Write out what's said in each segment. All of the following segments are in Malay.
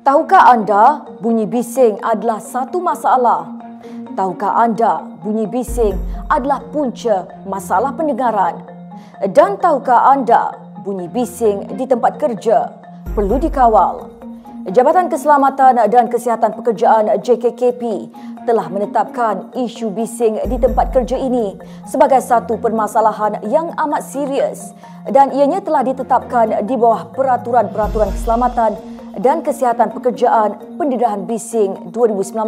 Tahukah anda bunyi bising adalah satu masalah? Tahukah anda bunyi bising adalah punca masalah pendengaran? Dan tahukah anda bunyi bising di tempat kerja perlu dikawal? Jabatan Keselamatan dan Kesihatan Pekerjaan JKKP telah menetapkan isu bising di tempat kerja ini sebagai satu permasalahan yang amat serius dan ianya telah ditetapkan di bawah Peraturan-Peraturan Keselamatan dan Kesihatan Pekerjaan Pendedahan Bising 2019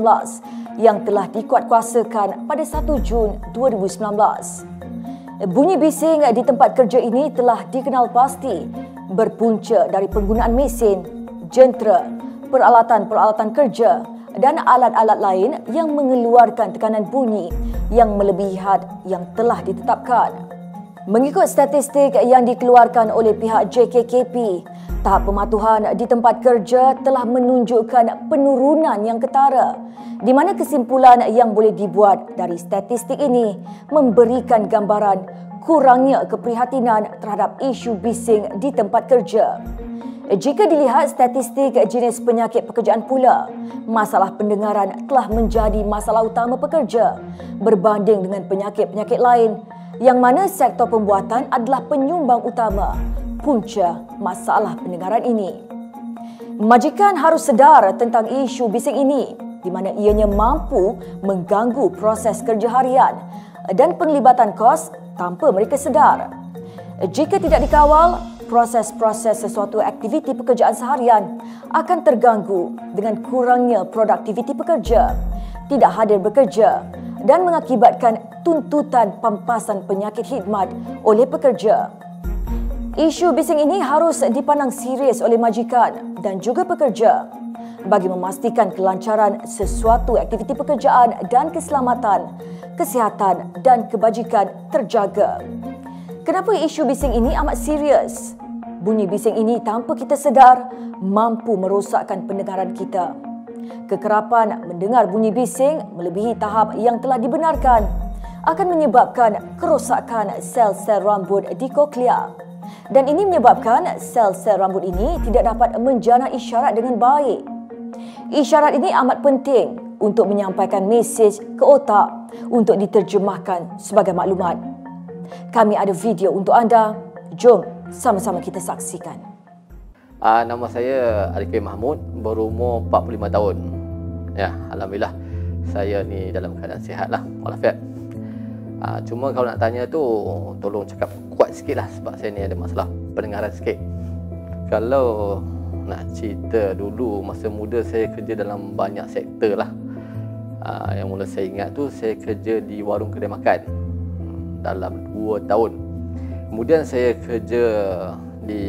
yang telah dikuatkuasakan pada 1 Jun 2019. Bunyi bising di tempat kerja ini telah dikenal pasti berpunca dari penggunaan mesin, jentera, peralatan-peralatan kerja dan alat-alat lain yang mengeluarkan tekanan bunyi yang melebihi had yang telah ditetapkan. Mengikut statistik yang dikeluarkan oleh pihak JKKP, tahap pematuhan di tempat kerja telah menunjukkan penurunan yang ketara, di mana kesimpulan yang boleh dibuat dari statistik ini memberikan gambaran kurangnya keprihatinan terhadap isu bising di tempat kerja. Jika dilihat statistik jenis penyakit pekerjaan pula, masalah pendengaran telah menjadi masalah utama pekerja berbanding dengan penyakit-penyakit lain, yang mana sektor pembuatan adalah penyumbang utama punca masalah pendengaran ini. Majikan harus sedar tentang isu bising ini, di mana ianya mampu mengganggu proses kerja harian dan penglibatan kos tanpa mereka sedar. Jika tidak dikawal, proses-proses sesuatu aktiviti pekerjaan seharian akan terganggu dengan kurangnya produktiviti pekerja, tidak hadir bekerja dan mengakibatkan tuntutan pampasan penyakit khidmat oleh pekerja. Isu bising ini harus dipandang serius oleh majikan dan juga pekerja bagi memastikan kelancaran sesuatu aktiviti pekerjaan dan keselamatan, kesihatan dan kebajikan terjaga. Kenapa isu bising ini amat serius? Bunyi bising ini tanpa kita sedar mampu merosakkan pendengaran kita. Kekerapan mendengar bunyi bising melebihi tahap yang telah dibenarkan akan menyebabkan kerosakan sel-sel rambut di koklea. Dan ini menyebabkan sel-sel rambut ini tidak dapat menjana isyarat dengan baik. Isyarat ini amat penting untuk menyampaikan mesej ke otak untuk diterjemahkan sebagai maklumat. Kami ada video untuk anda. Jom sama-sama kita saksikan. Nama saya Arifin Mahmud, berumur 45 tahun. Ya, alhamdulillah saya ni dalam keadaan sihat lah, walafiat. Cuma kalau nak tanya tu, tolong cakap kuat sikit lah sebab saya ni ada masalah pendengaran sikit. Kalau nak cerita dulu, masa muda saya kerja dalam banyak sektor lah. Yang mula saya ingat tu, saya kerja di warung kedai makan dalam 2 tahun. Kemudian saya kerja di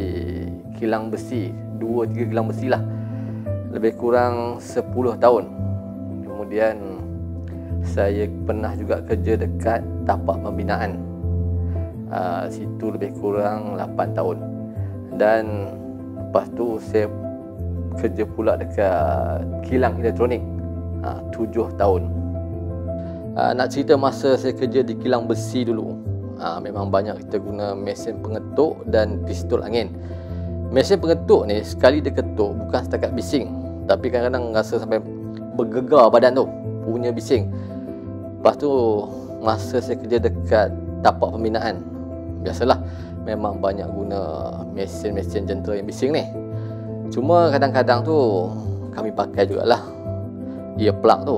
kilang besi, 2-3 kilang besi lah, lebih kurang 10 tahun. Kemudian saya pernah juga kerja dekat tapak pembinaan, situ lebih kurang 8 tahun. Dan lepas tu saya kerja pula dekat kilang elektronik, 7 tahun. Nak cerita masa saya kerja di kilang besi dulu, memang banyak kita guna mesin pengetuk dan pistol angin. Mesin pengetuk ni sekali dia ketuk bukan setakat bising, tapi kadang-kadang rasa sampai bergegar badan tu, punya bising. Lepas tu masa saya kerja dekat tapak pembinaan, biasalah memang banyak guna mesin-mesin jentera yang bising ni. Cuma kadang-kadang tu kami pakai jugalah earplug tu,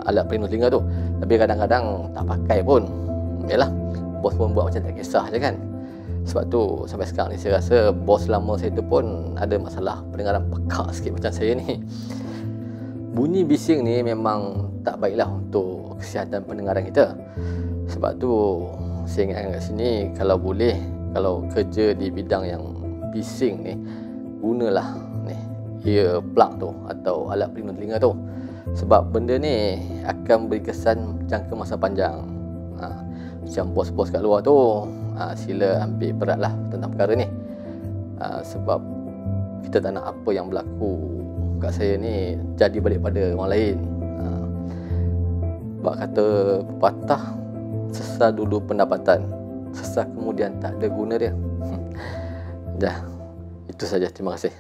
alat pelindung telinga tu. Tapi kadang-kadang tak pakai pun. Yalah, bos pun buat macam tak kisah je kan. Sebab tu sampai sekarang ni saya rasa bos lama saya tu pun ada masalah pendengaran pekak sikit macam saya ni. Bunyi bising ni memang tak baiklah untuk kesihatan pendengaran kita. Sebab tu saya ingatkan kat sini, kalau boleh, kalau kerja di bidang yang bising ni, gunalah ni earplug tu atau alat pelindung telinga tu. Sebab benda ni akan beri kesan jangka masa panjang. Macam bos-bos kat luar tu, sila ambil beratlah tentang perkara ni. Sebab kita tak nak apa yang berlaku kat saya ni jadi balik pada orang lain. Sebab kata pepatah, sesal dulu pendapatan, sesal kemudian tak ada guna dia. Dah, itu saja. Terima kasih.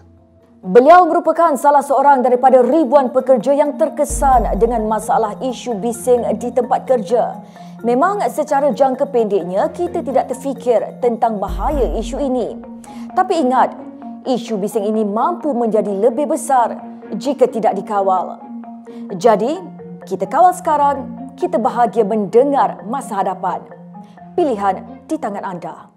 Beliau merupakan salah seorang daripada ribuan pekerja yang terkesan dengan masalah isu bising di tempat kerja. Memang secara jangka pendeknya kita tidak terfikir tentang bahaya isu ini. Tapi ingat, isu bising ini mampu menjadi lebih besar jika tidak dikawal. Jadi, kita kawal sekarang, kita bahagia mendengar masa hadapan. Pilihan di tangan anda.